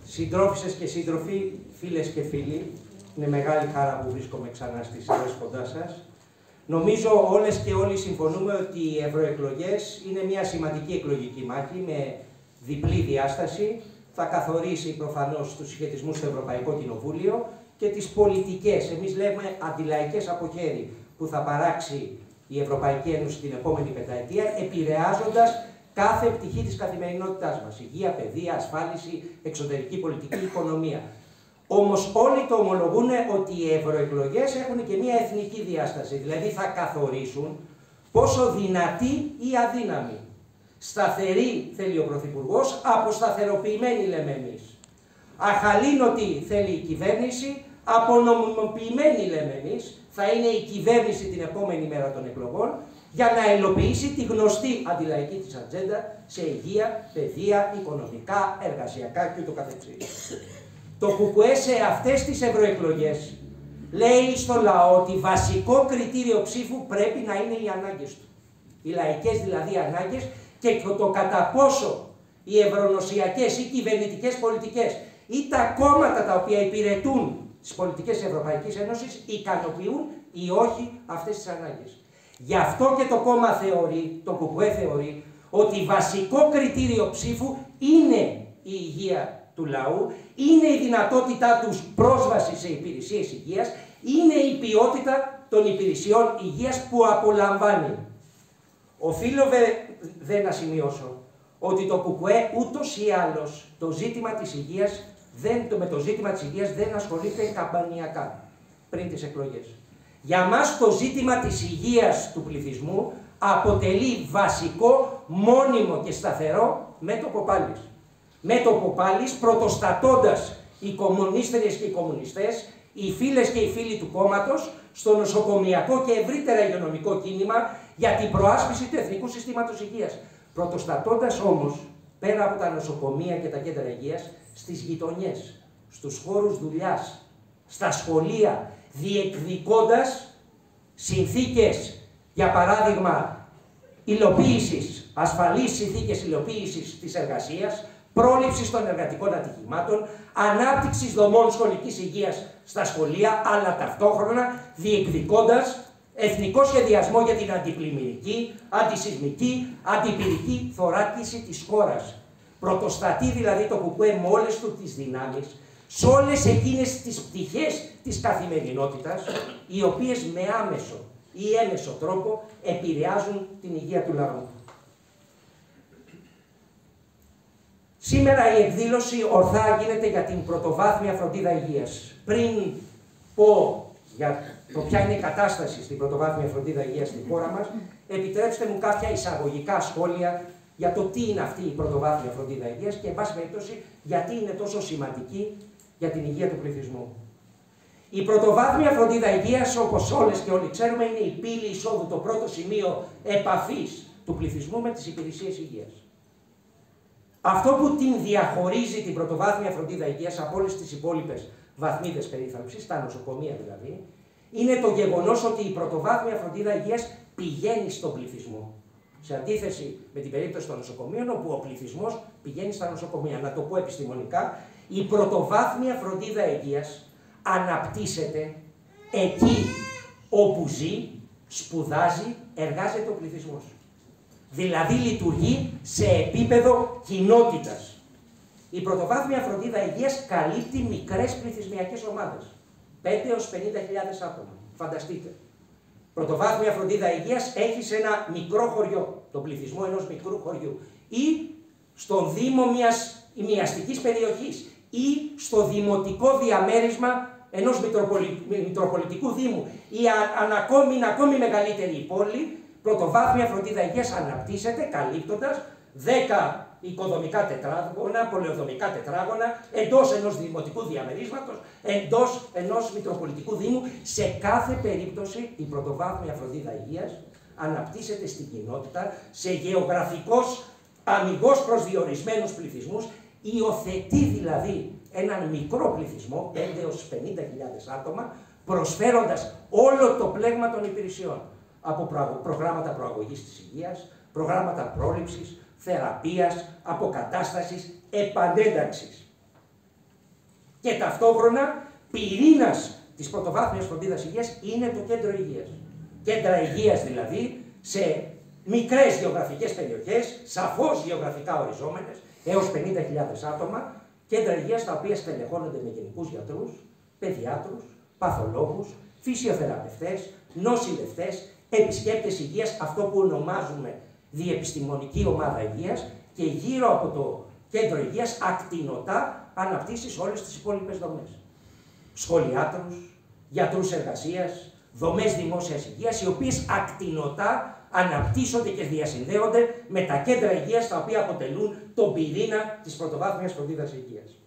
Συντρόφισσες και σύντροφοι, φίλες και φίλοι, είναι μεγάλη χαρά που βρίσκομαι ξανά στις ώρες κοντά σας. Νομίζω όλες και όλοι συμφωνούμε ότι οι ευρωεκλογές είναι μια σημαντική εκλογική μάχη με διπλή διάσταση. Θα καθορίσει προφανώς τους συσχετισμούς στο Ευρωπαϊκό Κοινοβούλιο και τις πολιτικές, εμείς λέμε αντιλαϊκές από χέρι, που θα παράξει η Ευρωπαϊκή Ένωση την επόμενη πενταετία, επηρεάζοντας κάθε πτυχή της καθημερινότητάς μας. Υγεία, παιδεία, ασφάλιση, εξωτερική πολιτική, οικονομία. Όμως όλοι το ομολογούν ότι οι ευρωεκλογές έχουν και μια εθνική διάσταση, δηλαδή θα καθορίσουν πόσο δυνατή ή αδύναμη. Σταθερή θέλει ο Πρωθυπουργός, αποσταθεροποιημένη λέμε εμείς. Αχαλήνωτη θέλει η κυβέρνηση, απονομιμοποιημένη λέμε εμείς, θα είναι η κυβέρνηση την επόμενη μέρα των εκλογών, για να ελοποιήσει τη γνωστή αντιλαϊκή της ατζέντα σε υγεία, παιδεία, οικονομικά, εργασιακά κ.ο.κ. Το ΚΚΕ σε αυτές τις ευρωεκλογές λέει στο λαό ότι βασικό κριτήριο ψήφου πρέπει να είναι οι ανάγκες του. Οι λαϊκές δηλαδή ανάγκες και το κατά πόσο οι ευρωνοσιακές ή κυβερνητικές πολιτικές ή τα κόμματα τα οποία υπηρετούν τις πολιτικές της Ευρωπαϊκής Ένωσης ικανοποιούν ή όχι αυτές τις ανάγκες. Γι' αυτό και το κόμμα θεωρεί, το ΚΚΕ θεωρεί, ότι βασικό κριτήριο ψήφου είναι η υγεία του λαού, είναι η δυνατότητά τους πρόσβαση σε υπηρεσίες υγείας, είναι η ποιότητα των υπηρεσιών υγείας που απολαμβάνει. Οφείλω δε να σημειώσω ότι το ΚΚΕ ούτως ή άλλως το ζήτημα της υγείας με το ζήτημα της υγείας δεν ασχολείται καμπανιακά πριν τις εκλογές. Για μας το ζήτημα της υγείας του πληθυσμού αποτελεί βασικό, μόνιμο και σταθερό μέτωπο πάλης. Μέτωπο πάλης πρωτοστατώντας οι κομμουνίστερες και οι κομμουνιστές, οι φίλες και οι φίλοι του κόμματος, στο νοσοκομιακό και ευρύτερα υγειονομικό κίνημα για την προάσπιση του εθνικού συστήματος υγείας. Πρωτοστατώντας όμως, πέρα από τα νοσοκομεία και τα κέντρα υγείας, στις γειτονιές, στους χώρους δουλειάς, στα σχολεία, διεκδικώντας συνθήκες, για παράδειγμα, υλοποίησης, ασφαλείς συνθήκες υλοποίησης της εργασίας, πρόληψης των εργατικών ατυχημάτων, ανάπτυξης δομών σχολικής υγείας στα σχολεία, αλλά ταυτόχρονα διεκδικώντας εθνικό σχεδιασμό για την αντιπλημμυρική, αντισυσμική, αντιπυρική θωράκιση της χώρας. Πρωτοστατεί δηλαδή το ΚΚΕ με όλες του τις δυνάμεις, σε όλες εκείνες τις πτυχές της καθημερινότητας, οι οποίες με άμεσο ή έμεσο τρόπο επηρεάζουν την υγεία του λαού. Σήμερα η εκδήλωση ορθά γίνεται για την πρωτοβάθμια φροντίδα υγείας. Πριν πω για το ποια είναι η κατάσταση στην πρωτοβάθμια φροντίδα υγείας στη χώρα μας, επιτρέψτε μου κάποια εισαγωγικά σχόλια για το τι είναι αυτή η πρωτοβάθμια φροντίδα υγείας και, εν πάση περιπτώσει, γιατί είναι τόσο σημαντική για την υγεία του πληθυσμού. Η πρωτοβάθμια φροντίδα υγείας, όπως όλες και όλοι ξέρουμε, είναι η πύλη εισόδου, το πρώτο σημείο επαφής του πληθυσμού με τις υπηρεσίες υγείας. Αυτό που την διαχωρίζει την πρωτοβάθμια φροντίδα υγείας από όλες τις υπόλοιπες βαθμίδες περίθαλψης, τα νοσοκομεία δηλαδή, είναι το γεγονός ότι η πρωτοβάθμια φροντίδα υγείας πηγαίνει στον πληθυσμό. Σε αντίθεση με την περίπτωση των νοσοκομείων, όπου ο πληθυσμός πηγαίνει στα νοσοκομεία. Να το πω επιστημονικά, η πρωτοβάθμια φροντίδα υγείας αναπτύσσεται εκεί όπου ζει, σπουδάζει, εργάζεται ο πληθυσμός. Δηλαδή λειτουργεί σε επίπεδο κοινότητας. Η πρωτοβάθμια φροντίδα υγείας καλύπτει μικρές πληθυσμιακές ομάδες, 5 έως 50.000 άτομα. Φανταστείτε. Πρωτοβάθμια φροντίδα υγείας έχει σε ένα μικρό χωριό, τον πληθυσμό ενός μικρού χωριού, ή στον δήμο μιας ημιαστικής περιοχής, ή στο δημοτικό διαμέρισμα ενός μητροπολιτικού δήμου, ή είναι ακόμη μεγαλύτερη η πόλη. Πρωτοβάθμια φροντίδα υγείας αναπτύσσεται καλύπτοντας 10 οικοδομικά τετράγωνα, πολεοδομικά τετράγωνα, εντός ενός δημοτικού διαμερίσματος, εντός ενός μητροπολιτικού δήμου. Σε κάθε περίπτωση η πρωτοβάθμια φροντίδα υγείας αναπτύσσεται στην κοινότητα, σε γεωγραφικώς αμιγώς προσδιορισμένους πληθυσμούς, υιοθετεί δηλαδή έναν μικρό πληθυσμό, 5 έως 50.000 άτομα, προσφέροντας όλο το πλέγμα των υπηρεσιών. Από προγράμματα προαγωγής της υγείας, προγράμματα πρόληψης, θεραπείας, αποκατάστασης, επανένταξης. Και ταυτόχρονα πυρήνας της πρωτοβάθμιας φροντίδας υγείας είναι το κέντρο υγείας. Κέντρα υγείας δηλαδή σε μικρές γεωγραφικές περιοχές, σαφώς γεωγραφικά οριζόμενες, έως 50.000 άτομα, κέντρα υγείας τα οποία στελεχώνονται με γενικούς γιατρούς, παιδιάτρους, παθολόγους, φυσιοθεραπευτές, νοσηλευτές, επισκέπτες υγείας, αυτό που ονομάζουμε διεπιστημονική ομάδα υγείας, και γύρω από το κέντρο υγείας ακτινωτά αναπτύσσεις όλες τις υπόλοιπες δομές. Σχολιάτρους, γιατρούς εργασίας, δομές δημόσιας υγείας, οι οποίες ακτινωτά αναπτύσσονται και διασυνδέονται με τα κέντρα υγείας τα οποία αποτελούν τον πυρήνα της πρωτοβάθμιας φροντίδας υγείας.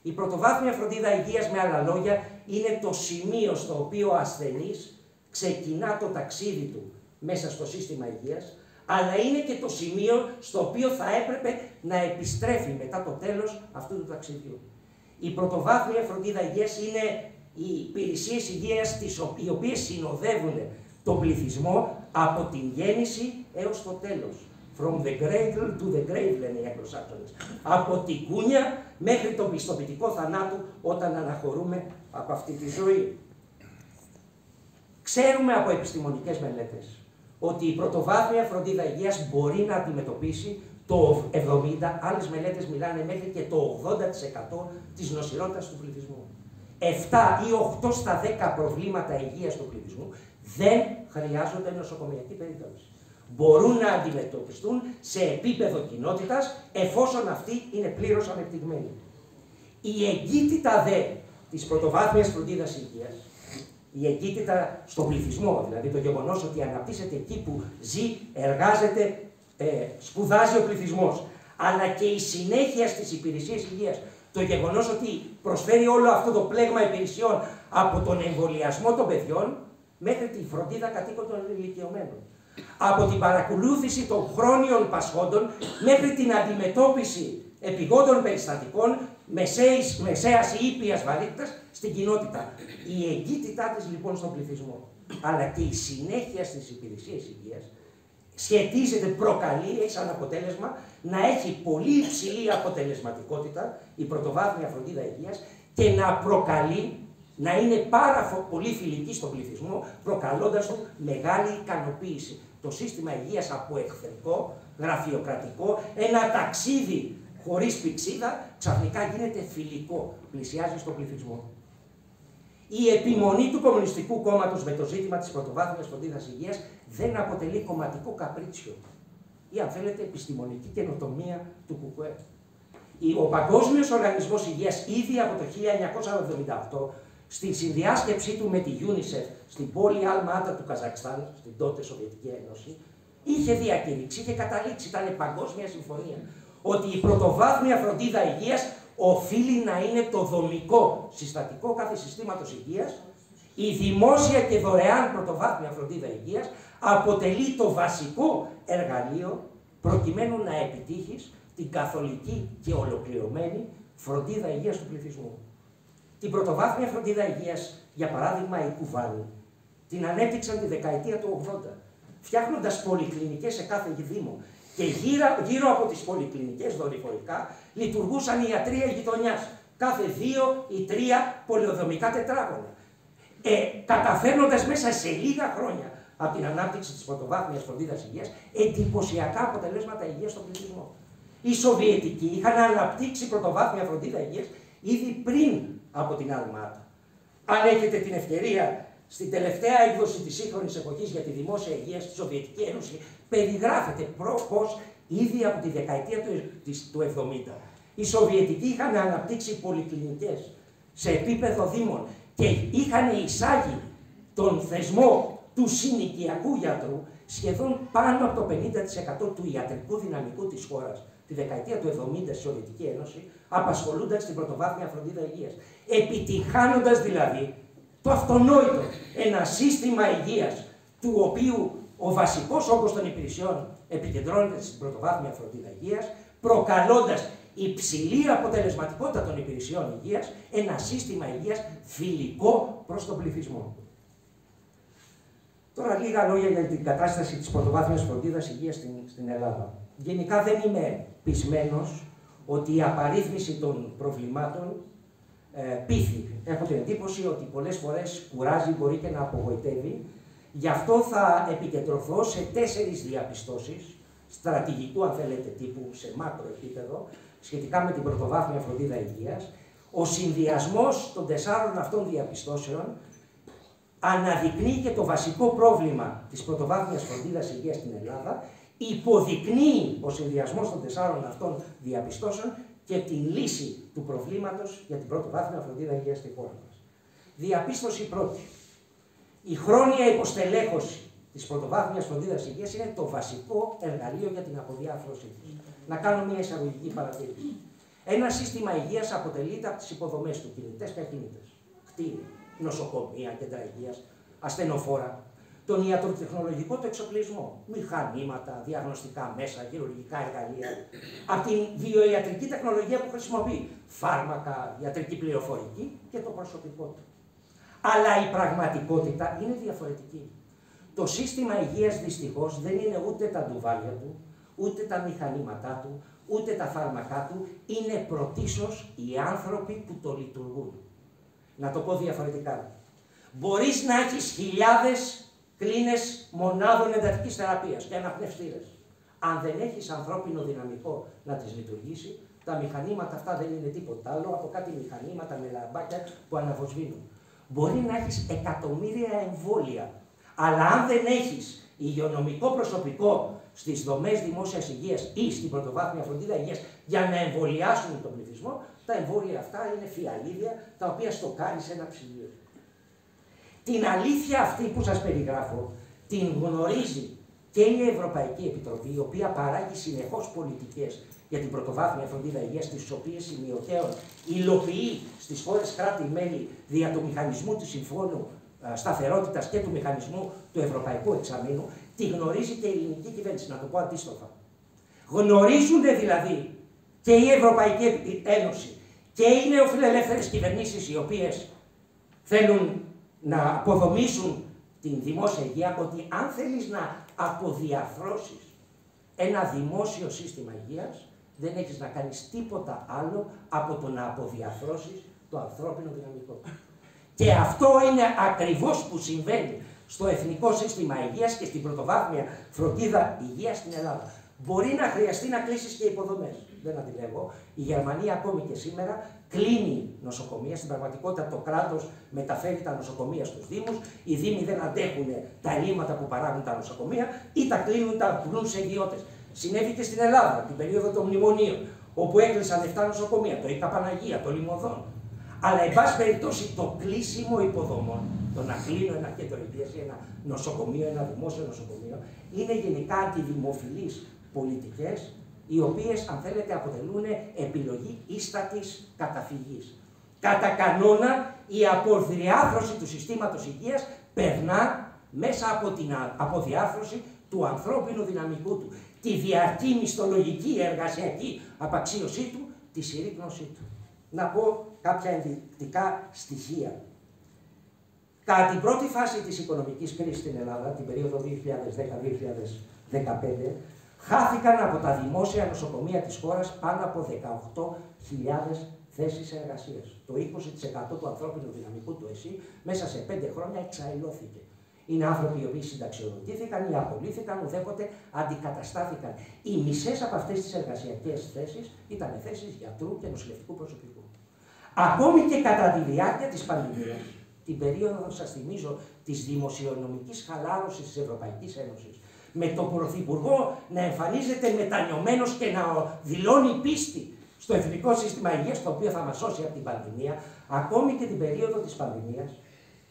Η πρωτοβάθμια φροντίδα υγείας, με άλλα λόγια, είναι το σημείο στο οποίο ο ασθενής ξεκινά το ταξίδι του μέσα στο σύστημα υγείας, αλλά είναι και το σημείο στο οποίο θα έπρεπε να επιστρέφει μετά το τέλος αυτού του ταξιδιού. Η πρωτοβάθμια φροντίδα υγείας είναι οι υπηρεσίες υγείας οι οποίες συνοδεύουν τον πληθυσμό από την γέννηση έως το τέλος. From the cradle to the grave, λένε οι Αγγλοσάξονες. Από την κούνια μέχρι τον πιστοποιητικό θανάτου όταν αναχωρούμε από αυτή τη ζωή. Ξέρουμε από επιστημονικές μελέτες ότι η πρωτοβάθμια φροντίδα υγείας μπορεί να αντιμετωπίσει το 70, άλλες μελέτες μιλάνε μέχρι και το 80% της νοσηρότητας του πληθυσμού. 7 ή 8 στα 10 προβλήματα υγείας του πληθυσμού δεν χρειάζονται νοσοκομιακή περίθαλψη. Μπορούν να αντιμετωπιστούν σε επίπεδο κοινότητας, εφόσον αυτή είναι πλήρως ανεπτυγμένη. Η εγκύτητα δε της πρωτοβάθμιας φροντίδας υγείας, η εγκύτητα στον πληθυσμό, δηλαδή το γεγονός ότι αναπτύσσεται εκεί που ζει, εργάζεται, σπουδάζει ο πληθυσμός, αλλά και η συνέχεια στις υπηρεσίες υγείας, το γεγονός ότι προσφέρει όλο αυτό το πλέγμα υπηρεσιών από τον εμβολιασμό των παιδιών μέχρι τη φροντίδα κατοίκων των ηλικιωμένων, από την παρακολούθηση των χρόνιων πασχόντων μέχρι την αντιμετώπιση επιγόντων περιστατικών μεσαίας ή ήπιας βαρύτητας στην κοινότητα. Η εγκύτητά της λοιπόν στον πληθυσμό, αλλά και η συνέχεια στις υπηρεσίες υγείας σχετίζεται, προκαλεί, έχει σαν αποτέλεσμα να έχει πολύ υψηλή αποτελεσματικότητα η πρωτοβάθμια φροντίδα υγείας και να προκαλεί, να είναι πάρα πολύ φιλική στον πληθυσμό, προκαλώντας του μεγάλη ικανοποίηση. Το σύστημα υγείας από εχθρικό, γραφειοκρατικό, ένα ταξίδι χωρίς πηξίδα, ξαφνικά γίνεται φιλικό, πλησιάζει στον πληθυσμό. Η επιμονή του Κομμουνιστικού Κόμματος με το ζήτημα της πρωτοβάθμιας φροντίδας υγείας δεν αποτελεί κομματικό καπρίτσιο ή, αν θέλετε, επιστημονική καινοτομία του ΚΚΕ. Ο Παγκόσμιος Οργανισμός Υγείας ήδη από το 1978, στην συνδιάσκεψή του με τη UNICEF στην πόλη Αλμάτα του Καζακστάν, στην τότε Σοβιετική Ένωση, είχε διακηρύξει, είχε καταλήξει, ήταν παγκόσμια συμφωνία, ότι η πρωτοβάθμια φροντίδα υγείας οφείλει να είναι το δομικό συστατικό κάθε συστήματος υγείας. Η δημόσια και δωρεάν πρωτοβάθμια φροντίδα υγείας αποτελεί το βασικό εργαλείο προκειμένου να επιτύχεις την καθολική και ολοκληρωμένη φροντίδα υγείας του πληθυσμού. Την πρωτοβάθμια φροντίδα υγείας, για παράδειγμα, οι Κουβάνοι, την ανέπτυξαν τη δεκαετία του 80, φτιάχνοντας πολυκλινικές σε κάθε δήμο. Και γύρω από τις πολυκλινικές δορυφορικά λειτουργούσαν ιατρία γειτονιάς. Κάθε 2 ή 3 πολεοδομικά τετράγωνα. Καταφέρνοντας μέσα σε λίγα χρόνια από την ανάπτυξη της πρωτοβάθμιας φροντίδας υγείας εντυπωσιακά αποτελέσματα υγείας στον πληθυσμό. Οι Σοβιετικοί είχαν αναπτύξει πρωτοβάθμια φροντίδα υγείας ήδη πριν από την Αλμάτα. Αν έχετε την ευκαιρία, στην τελευταία έκδοση της σύγχρονης εποχής για τη δημόσια υγεία στη Σοβιετική Ένωση, περιγράφεται πώς ήδη από τη δεκαετία του 70 οι Σοβιετικοί είχαν αναπτύξει πολυκλινικές σε επίπεδο δήμων και είχαν εισάγει τον θεσμό του συνοικιακού γιατρού σχεδόν πάνω από το 50% του ιατρικού δυναμικού της χώρας τη δεκαετία του 70 στη Σοβιετική Ένωση, απασχολούνταν στην πρωτοβάθμια φροντίδα υγείας. Επιτυχάνοντας δηλαδή το αυτονόητο, ένα σύστημα υγείας του οποίου ο βασικός όγκος των υπηρεσιών επικεντρώνεται στην πρωτοβάθμια φροντίδα υγείας, προκαλώντας υψηλή αποτελεσματικότητα των υπηρεσιών υγείας, ένα σύστημα υγείας φιλικό προς τον πληθυσμό. Τώρα λίγα λόγια για την κατάσταση της πρωτοβάθμιας φροντίδας υγείας στην Ελλάδα. Γενικά δεν είμαι πεισμένος ότι η απαρίθμηση των προβλημάτων πείθει. Έχω την εντύπωση ότι πολλές φορές κουράζει, μπορεί και να απογοητεύει. Γι' αυτό θα επικεντρωθώ σε 4 διαπιστώσεις, στρατηγικού αν θέλετε τύπου, σε μάκρο επίπεδο, σχετικά με την πρωτοβάθμια φροντίδα υγείας. Ο συνδυασμός των 4 αυτών διαπιστώσεων αναδεικνύει και το βασικό πρόβλημα της πρωτοβάθμιας φροντίδας υγείας στην Ελλάδα, υποδεικνύει ο συνδυασμός των 4 αυτών διαπιστώσεων και τη λύση του προβλήματος για την πρωτοβάθμια φροντίδα υγείας στη χώρα μας. Διαπίστωση πρώτη. Η χρόνια υποστελέχωση της πρωτοβάθμιας φροντίδας υγείας είναι το βασικό εργαλείο για την αποδιάρθρωσή της. Να κάνω μια εισαγωγική παρατήρηση. Ένα σύστημα υγείας αποτελείται από τις υποδομές του, κινητές και ακίνητες. Κτίρια, νοσοκομεία, κέντρα υγείας, ασθενοφόρα, τον ιατροτεχνολογικό του εξοπλισμό, μηχανήματα, διαγνωστικά μέσα, χειρουργικά εργαλεία, από την βιοιατρική τεχνολογία που χρησιμοποιεί, φάρμακα, ιατρική πληροφορική και το προσωπικό του. Αλλά η πραγματικότητα είναι διαφορετική. Το σύστημα υγείας δυστυχώς δεν είναι ούτε τα ντουβάλια του, ούτε τα μηχανήματά του, ούτε τα φάρμακά του, είναι πρωτίστως οι άνθρωποι που το λειτουργούν. Να το πω διαφορετικά. Μπορείς να έχεις χιλιάδες κλίνες μονάδων εντατικής θεραπείας και αναπνευστήρες. Αν δεν έχεις ανθρώπινο δυναμικό να τις λειτουργήσει, τα μηχανήματα αυτά δεν είναι τίποτα άλλο από κάτι μηχανήματα με λαμπάκια που αναβοσβήνουν. Μπορεί να έχεις εκατομμύρια εμβόλια, αλλά αν δεν έχεις υγειονομικό προσωπικό στις δομές δημόσιας υγείας ή στην πρωτοβάθμια φροντίδα υγείας για να εμβολιάσουν τον πληθυσμό, τα εμβόλια αυτά είναι φιαλίδια τα οποία στοκάρει σε ένα ψυγείο. Την αλήθεια αυτή που σας περιγράφω την γνωρίζει και η Ευρωπαϊκή Επιτροπή, η οποία παράγει συνεχώς πολιτικές για την πρωτοβάθμια φροντίδα υγείας, τις οποίες σημειωτέων υλοποιεί στις χώρες κράτη-μέλη δια του μηχανισμού του Συμφώνου Σταθερότητας και του μηχανισμού του Ευρωπαϊκού Εξαμήνου, τη γνωρίζει και η ελληνική κυβέρνηση, να το πω αντίστροφα. Γνωρίζουν δηλαδή και η Ευρωπαϊκή Ένωση και οι νεοφιλελεύθερες κυβερνήσεις, οι οποίες θέλουν να αποδομήσουν την δημόσια υγεία, ότι αν θέλεις να αποδιαρθρώσεις ένα δημόσιο σύστημα υγείας, δεν έχεις να κάνεις τίποτα άλλο από το να αποδιαρθρώσεις το ανθρώπινο δυναμικό. Και αυτό είναι ακριβώς που συμβαίνει στο Εθνικό Σύστημα Υγείας και στην πρωτοβάθμια φροντίδα υγείας στην Ελλάδα. Μπορεί να χρειαστεί να κλείσεις και υποδομές. Δεν αντιλέγω. Η Γερμανία ακόμη και σήμερα κλείνει νοσοκομεία. Στην πραγματικότητα το κράτος μεταφέρει τα νοσοκομεία στους Δήμους. Οι Δήμοι δεν αντέχουν τα ελλείμματα που παράγουν τα νοσοκομεία ή τα κλείνουν, τα πουλούν σε ιδιώτες. Συνέβη και στην Ελλάδα την περίοδο των μνημονίων, όπου έκλεισαν 7 νοσοκομεία, το Ίκα Παναγία, το Λιμωδόν. Αλλά, εν πάση περιπτώσει, το κλείσιμο υποδομών, το να κλείνω ένα κέντρο υγείας ή ένα νοσοκομείο, ένα δημόσιο νοσοκομείο, είναι γενικά αντιδημοφιλείς πολιτικές, οι οποίες, αν θέλετε, αποτελούν επιλογή ίστατης καταφυγής. Κατά κανόνα, η αποδιάρθρωση του συστήματος υγείας περνά μέσα από την αποδιάρθρωση του ανθρώπινου δυναμικού του, τη διαρκή μισθολογική εργασιακή απαξίωσή του, τη συρρίκνωσή του. Να πω κάποια ενδεικτικά στοιχεία. Κατά την πρώτη φάση της οικονομικής κρίσης στην Ελλάδα, την περίοδο 2010-2015, χάθηκαν από τα δημόσια νοσοκομεία της χώρας πάνω από 18.000 θέσεις εργασίας. Το 20% του ανθρώπινου δυναμικού του ΕΣΥ μέσα σε 5 χρόνια εξαηλώθηκε. Είναι άνθρωποι οι οποίοι συνταξιοδοτήθηκαν ή απολύθηκαν, ουδέποτε αντικαταστάθηκαν. Οι μισές από αυτές τις εργασιακές θέσεις ήταν θέσεις γιατρού και νοσηλευτικού προσωπικού. Ακόμη και κατά τη διάρκεια της πανδημίας, την περίοδο, σας θυμίζω, της δημοσιονομικής χαλάρωσης της Ευρωπαϊκής Ένωσης, με τον Πρωθυπουργό να εμφανίζεται μετανιωμένος και να δηλώνει πίστη στο Εθνικό Σύστημα Υγείας, το οποίο θα μας σώσει από την πανδημία, ακόμη και την περίοδο της πανδημίας,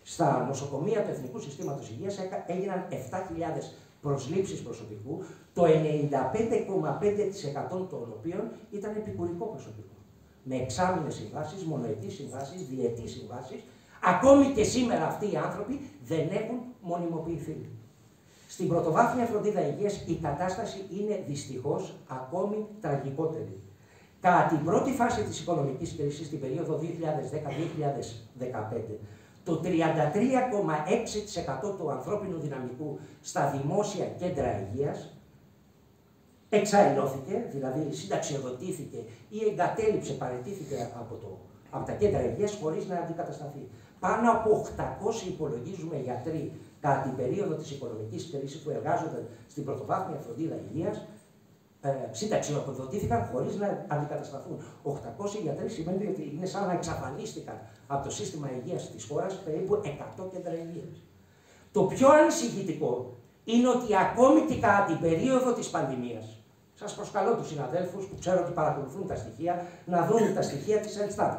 στα νοσοκομεία του Εθνικού Συστήματος Υγείας έγιναν 7.000 προσλήψεις προσωπικού, το 95,5% των οποίων ήταν επικουρικό προσωπικό. Με εξάμηνες συμβάσεις, μονοετής συμβάσεις, διετής συμβάσεις, ακόμη και σήμερα αυτοί οι άνθρωποι δεν έχουν μονιμοποιηθεί. Στην πρωτοβάθμια φροντίδα υγείας η κατάσταση είναι δυστυχώς ακόμη τραγικότερη. Κατά την πρώτη φάση της οικονομικής κρίσης, την περίοδο 2010-2015, το 33,6% του ανθρώπινου δυναμικού στα δημόσια κέντρα υγείας εξαενώθηκε, δηλαδή συνταξιοδοτήθηκε ή εγκατέλειψε, παραιτήθηκε από τα κέντρα υγείας χωρίς να αντικατασταθεί. Πάνω από 800 υπολογίζουμε γιατροί κατά την περίοδο της οικονομικής κρίσης που εργάζονταν στην πρωτοβάθμια φροντίδα υγείας, συνταξιοδοτήθηκαν χωρίς να αντικατασταθούν. 800 γιατροί σημαίνει ότι είναι σαν να εξαφανίστηκαν από το σύστημα υγείας της χώρας περίπου 100 κέντρα υγείας. Το πιο ανησυχητικό είναι ότι ακόμη και κατά την περίοδο της πανδημίας, σας προσκαλώ τους συναδέλφους που ξέρω ότι παρακολουθούν τα στοιχεία, να δουν τα στοιχεία της Ελστάτ.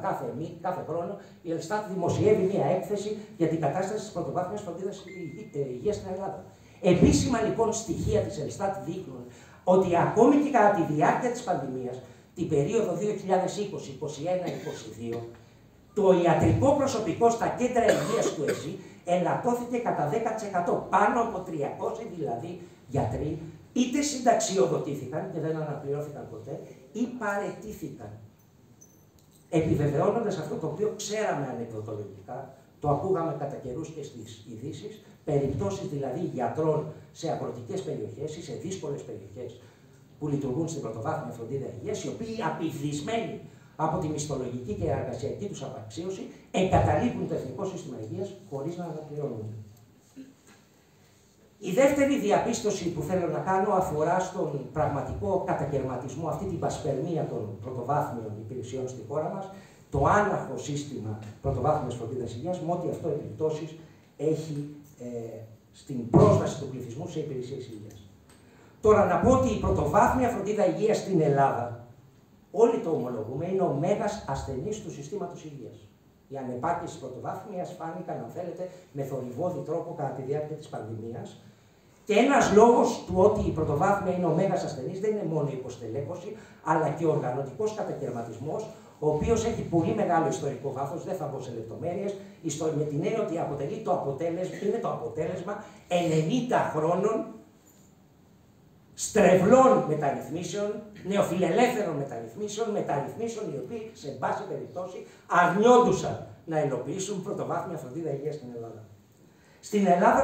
Κάθε χρόνο η Ελστάτ δημοσιεύει μια έκθεση για την κατάσταση της πρωτοβάθμιας φροντίδας υγείας στην Ελλάδα. Επίσημα λοιπόν στοιχεία της Ελστάτ δείχνουν ότι ακόμη και κατά τη διάρκεια της πανδημίας, την περίοδο 2020, 2021, 2022, το ιατρικό προσωπικό στα κέντρα υγείας του ΕΣΥ ελαττώθηκε κατά 10%. Πάνω από 300 δηλαδή γιατροί είτε συνταξιοδοτήθηκαν και δεν αναπληρώθηκαν ποτέ ή παραιτήθηκαν. Επιβεβαιώνοντας αυτό το οποίο ξέραμε ανεκδοτολογικά, το ακούγαμε κατά καιρούς και στις ειδήσεις, περιπτώσεις δηλαδή γιατρών σε αγροτικές περιοχές ή σε δύσκολες περιοχές που λειτουργούν στην πρωτοβάθμια φροντίδα υγείας, οι οποίοι απειβδισμένοι από τη μισθολογική και εργασιακή τους απαξίωση εγκαταλείπουν το εθνικό σύστημα υγείας χωρίς να αναπληρώνονται. Η δεύτερη διαπίστωση που θέλω να κάνω αφορά στον πραγματικό κατακαιρματισμό, αυτή την πασπερμία των πρωτοβάθμιων υπηρεσιών στη χώρα μας, το άναρχο σύστημα πρωτοβάθμιας φροντίδας υγείας, με ό,τι αυτό επιπτώσεις έχει στην πρόσβαση του πληθυσμού σε υπηρεσίες υγείας. Τώρα να πω ότι η πρωτοβάθμια φροντίδα υγείας στην Ελλάδα, όλοι το ομολογούμε, είναι ο μέγας ασθενής του συστήματος υγείας. Οι ανεπάρκειες της πρωτοβάθμιας φάνηκαν, αν θέλετε, με θορυβώδη τρόπο κατά τη διάρκεια της πανδημίας. Και ένας λόγος του ότι η πρωτοβάθμια είναι ο μέγας ασθενής δεν είναι μόνο η υποστελέχωση, αλλά και ο οργανωτικός κατακαιρματισμός, ο οποίος έχει πολύ μεγάλο ιστορικό βάθος, δεν θα μπω σε λεπτομέρειες, με την έννοια ότι είναι το αποτέλεσμα 90 χρόνων στρεβλών μεταρρυθμίσεων, νεοφιλελεύθερων μεταρρυθμίσεων οι οποίοι σε πάση περιπτώσει αρνιόντουσαν να υλοποιήσουν πρωτοβάθμια φροντίδα υγείας στην Ελλάδα. Στην Ελλάδα,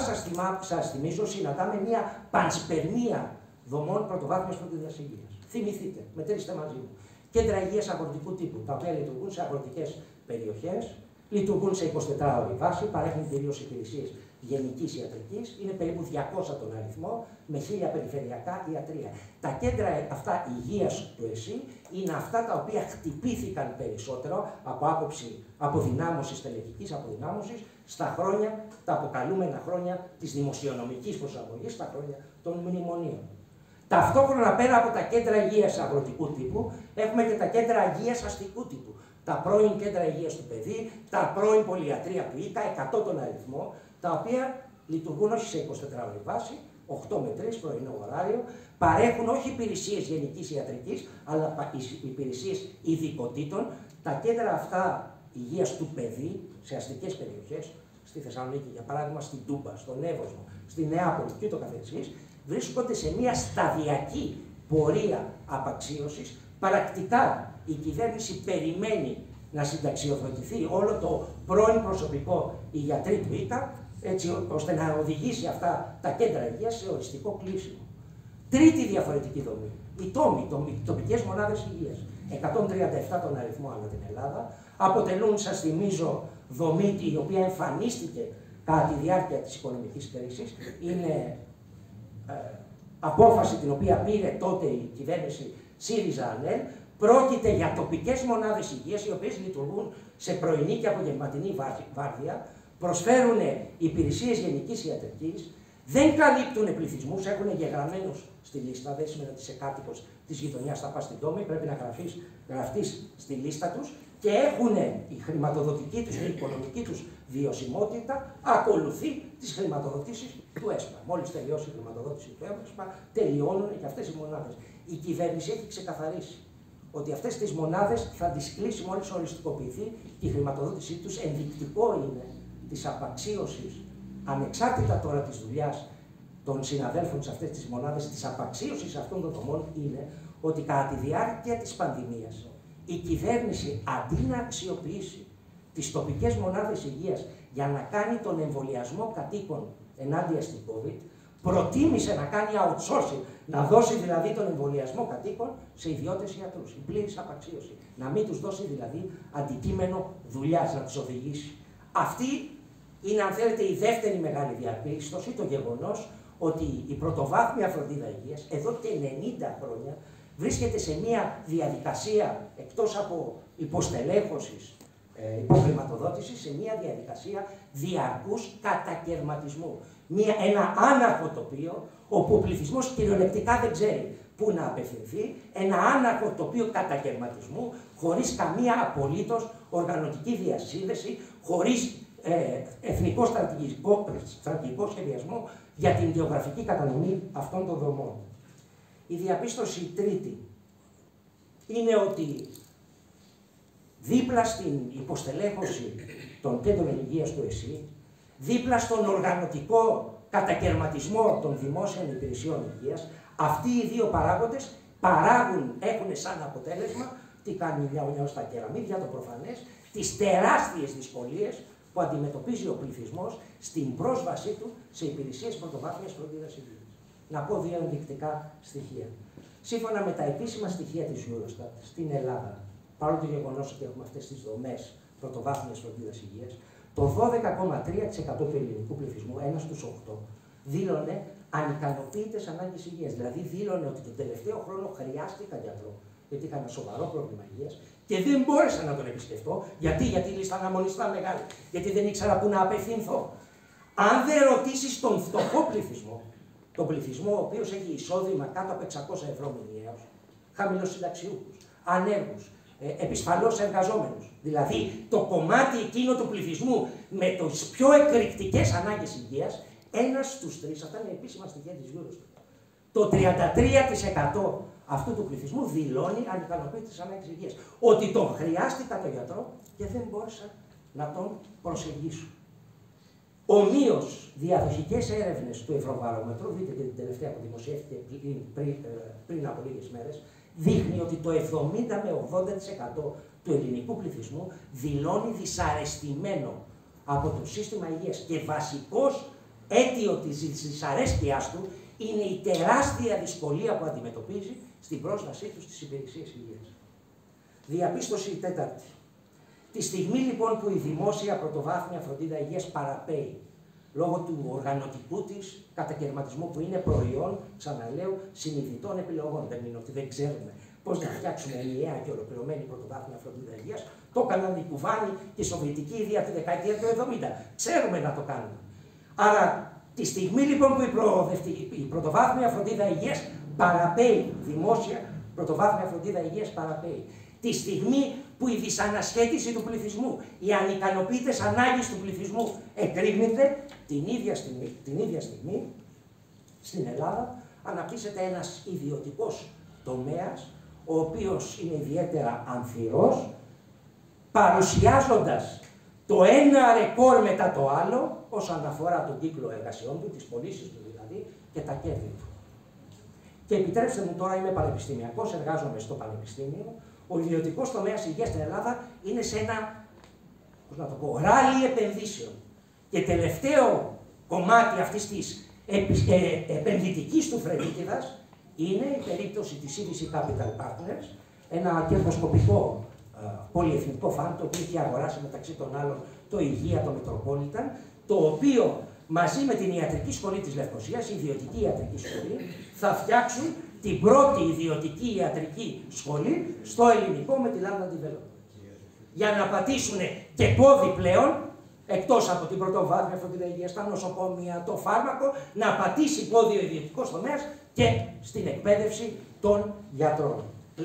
σας θυμίζω, συναντάμε μια πανσπερμία δομών πρωτοβάθμιας φροντίδας υγείας. Θυμηθείτε, μετρήστε μαζί μου. Κέντρα υγείας αγροτικού τύπου, τα οποία λειτουργούν σε αγροτικές περιοχές, λειτουργούν σε 24ωρη βάση, παρέχουν κυρίως υπηρεσίες γενικής ιατρικής, είναι περίπου 200 τον αριθμό, με 1000 περιφερειακά ιατρεία. Τα κέντρα αυτά υγείας του ΕΣΥ είναι αυτά τα οποία χτυπήθηκαν περισσότερο από άποψη αποδυνάμωσης, τελεχικής αποδυνάμωσης, στα χρόνια, τα αποκαλούμενα χρόνια της δημοσιονομικής προσαρμογής, στα χρόνια των μνημονίων. Ταυτόχρονα πέρα από τα κέντρα υγείας αγροτικού τύπου, έχουμε και τα κέντρα υγείας αστικού τύπου. Τα πρώην κέντρα υγείας του παιδί, τα πρώην πολυιατρία του ΙΚΑ, 100 τον αριθμό, τα οποία λειτουργούν όχι σε 24ωρη βάση, 8 με 3 πρωινό ωράριο, παρέχουν όχι υπηρεσίες γενικής ιατρικής, αλλά υπηρεσίες ειδικοτήτων. Τα κέντρα αυτά υγείας του παιδί σε αστικές περιοχές, στη Θεσσαλονίκη για παράδειγμα, στην Τούμπα, στον Εύωσμο, στη Νεάπολη και ούτω καθεξής, βρίσκονται σε μια σταδιακή πορεία απαξίωσης. Πρακτικά η κυβέρνηση περιμένει να συνταξιοδοτηθεί όλο το πρώην προσωπικό, οι γιατροί του ΙΚΑ, έτσι ώστε να οδηγήσει αυτά τα κέντρα υγείας σε οριστικό κλείσιμο. Τρίτη διαφορετική δομή, οι τόμοι, οι τοπικές μονάδες υγείας. 137 τον αριθμό ανά την Ελλάδα, αποτελούν, σας θυμίζω, δομή η οποία εμφανίστηκε κατά τη διάρκεια της οικονομικής κρίσης. Είναι απόφαση την οποία πήρε τότε η κυβέρνηση ΣΥΡΙΖΑ-ΑΝΕΛ. Πρόκειται για τοπικές μονάδες υγείας, οι οποίες λειτουργούν σε πρωινή και απογευματινή βάρδια, προσφέρουν υπηρεσίες γενικής ιατρικής, δεν καλύπτουν πληθυσμούς, έχουν εγγεγραμμένους στη λίστα, δεν σημαίνει ότι είσαι κάτοικος της γειτονιάς, θα πας στην τόμη, πρέπει να γραφτείς στη λίστα τους και έχουν η χρηματοδοτική τους και η οικονομική τους βιωσιμότητα, ακολουθεί τις χρηματοδοτήσεις του ΕΣΠΑ. Μόλις τελειώσει η χρηματοδότηση του ΕΣΠΑ, τελειώνουν και αυτές οι μονάδες. Η κυβέρνηση έχει ξεκαθαρίσει ότι αυτές τις μονάδες θα τις κλείσει μόλις οριστικοποιηθεί και η χρηματοδότησή τους. Ενδεικτικό είναι της απαξίωσης, ανεξάρτητα τώρα της δουλειάς των συναδέλφων σε αυτές τις μονάδες, της απαξίωσης αυτών των δομών, είναι ότι κατά τη διάρκεια της πανδημίας η κυβέρνηση αντί να αξιοποιήσει τις τοπικές μονάδες υγείας για να κάνει τον εμβολιασμό κατοίκων ενάντια στην COVID, προτίμησε να κάνει outsourcing, να δώσει δηλαδή τον εμβολιασμό κατοίκων σε ιδιώτες ιατρούς. Η πλήρης απαξίωση. Να μην τους δώσει δηλαδή αντικείμενο δουλειάς, να τους οδηγήσει. Αυτή είναι, αν θέλετε, η δεύτερη μεγάλη διαπίστωση, το γεγονός ότι η πρωτοβάθμια φροντίδα υγείας εδώ και 90 χρόνια βρίσκεται σε μια διαδικασία, εκτός από υποστελέχωσης, υποχρηματοδότησης, σε μια διαδικασία διαρκούς κατακερματισμού. Ένα άναρχο τοπίο, όπου ο πληθυσμός κυριολεκτικά δεν ξέρει πού να απευθυνθεί, ένα άναρχο τοπίο κατακερματισμού, χωρίς καμία απολύτως οργανωτική διασύνδεση, χωρίς εθνικό στρατηγικό σχεδιασμό για την γεωγραφική κατανομή αυτών των δομών. Η διαπίστωση τρίτη είναι ότι δίπλα στην υποστελέχωση των κέντρων υγείας του ΕΣΥ, δίπλα στον οργανωτικό κατακερματισμό των δημόσιων υπηρεσιών υγείας, αυτοί οι δύο παράγοντες έχουν σαν αποτέλεσμα, τι κάνει μια στα κεραμίδια, το προφανές, τις τεράστιες δυσκολίες που αντιμετωπίζει ο πληθυσμός στην πρόσβασή του σε υπηρεσίες πρωτοβάθμιας φροντίδας υγείας. Να πω δύο ενδεικτικά στοιχεία. Σύμφωνα με τα επίσημα στοιχεία της Eurostat, στην Ελλάδα, παρόλο το γεγονός ότι έχουμε αυτές τις δομές πρωτοβάθμιας φροντίδας υγείας, το 12,3% του ελληνικού πληθυσμού, 1 στους 8, δήλωνε ανικανοποίητες ανάγκες υγείας. Δηλαδή δήλωνε ότι τον τελευταίο χρόνο χρειάστηκα γιατρό, γιατί είχα ένα σοβαρό πρόβλημα υγείας και δεν μπόρεσα να τον επισκεφτώ. Γιατί η λίστα αναμονής ήταν μεγάλη, γιατί δεν ήξερα πού να απευθυνθώ. Αν δεν ρωτήσεις τον φτωχό πληθυσμό, τον πληθυσμό ο οποίος έχει εισόδημα κάτω από 600 ευρώ μηνιαίως, χαμηλοσυνταξιούχους, ανέργους, επισφαλώς εργαζόμενους, δηλαδή το κομμάτι εκείνο του πληθυσμού με τις πιο εκρηκτικές ανάγκες υγείας, 1 στους 3, αυτά είναι επίσημα στοιχεία της Eurostat. Το 33% αυτού του πληθυσμού δηλώνει ανικανοποίητες ανάγκες υγείας. Ότι τον χρειάστηκα το γιατρό και δεν μπόρεσα να τον προσεγγίσω. Ομοίως, διαδοχικές έρευνες του Ευρωβαρόμετρου, δείτε και την τελευταία που δημοσιεύτηκε πριν από λίγες μέρες, δείχνει ότι το 70 με 80% του ελληνικού πληθυσμού δηλώνει δυσαρεστημένο από το σύστημα υγείας και βασικός αίτιο της δυσαρέσκειάς του είναι η τεράστια δυσκολία που αντιμετωπίζει στην πρόσβασή του στις υπηρεσίες υγείας. Διαπίστωση τέταρτη. Τη στιγμή λοιπόν που η δημόσια πρωτοβάθμια φροντίδα υγείας παραπέει λόγω του οργανωτικού της κατακαιρματισμού που είναι προϊόν, ξαναλέω, συνειδητών επιλογών. Δεν είναι ότι δεν ξέρουμε πώς να φτιάξουμε ενιαία και ολοκληρωμένη πρωτοβάθμια φροντίδα υγείας. Το έκαναν οι Κουβάνοι και η Σοβιετική Ιδία τη δεκαετία του 70. Ξέρουμε να το κάνουμε. Άρα, τη στιγμή λοιπόν που η πρωτοβάθμια φροντίδα υγείας παραπέει, δημόσια πρωτοβάθμια φροντίδα υγείας παραπέει, τη στιγμή που η δυσανασχέτιση του πληθυσμού, οι ανικανοποίητες ανάγκες του πληθυσμού εκρήγνεται, την ίδια στιγμή στην Ελλάδα αναπτύσσεται ένας ιδιωτικός τομέας, ο οποίος είναι ιδιαίτερα αμφιρός, παρουσιάζοντας το ένα ρεκόρ μετά το άλλο, όσον αφορά τον κύκλο εργασιών του, τις πωλήσεις του δηλαδή και τα κέρδη του. Και επιτρέψτε μου τώρα, είμαι πανεπιστημιακός, εργάζομαι στο πανεπιστήμιο. Ο ιδιωτικός τομέας υγείας στην Ελλάδα είναι σε ένα, πώς να το πω, ράλι επενδύσεων. Και τελευταίο κομμάτι αυτής της επενδυτικής του φρενίτιδας είναι η περίπτωση της CVC Capital Partners, ένα κερδοσκοπικό πολυεθνικό φαν, το οποίο έχει αγοράσει μεταξύ των άλλων το Υγεία, το Metropolitan, το οποίο μαζί με την Ιατρική Σχολή της Λευκωσίας, η ιδιωτική ιατρική σχολή, θα φτιάξουν την πρώτη ιδιωτική ιατρική σχολή στο ελληνικό με τη Lambda Development. Για να πατήσουν και πόδι πλέον, εκτός από την πρωτοβάθμια φροντίδα υγείας, τα νοσοκομεία, το φάρμακο, να πατήσει πόδι ο ιδιωτικός τομέας και στην εκπαίδευση των γιατρών.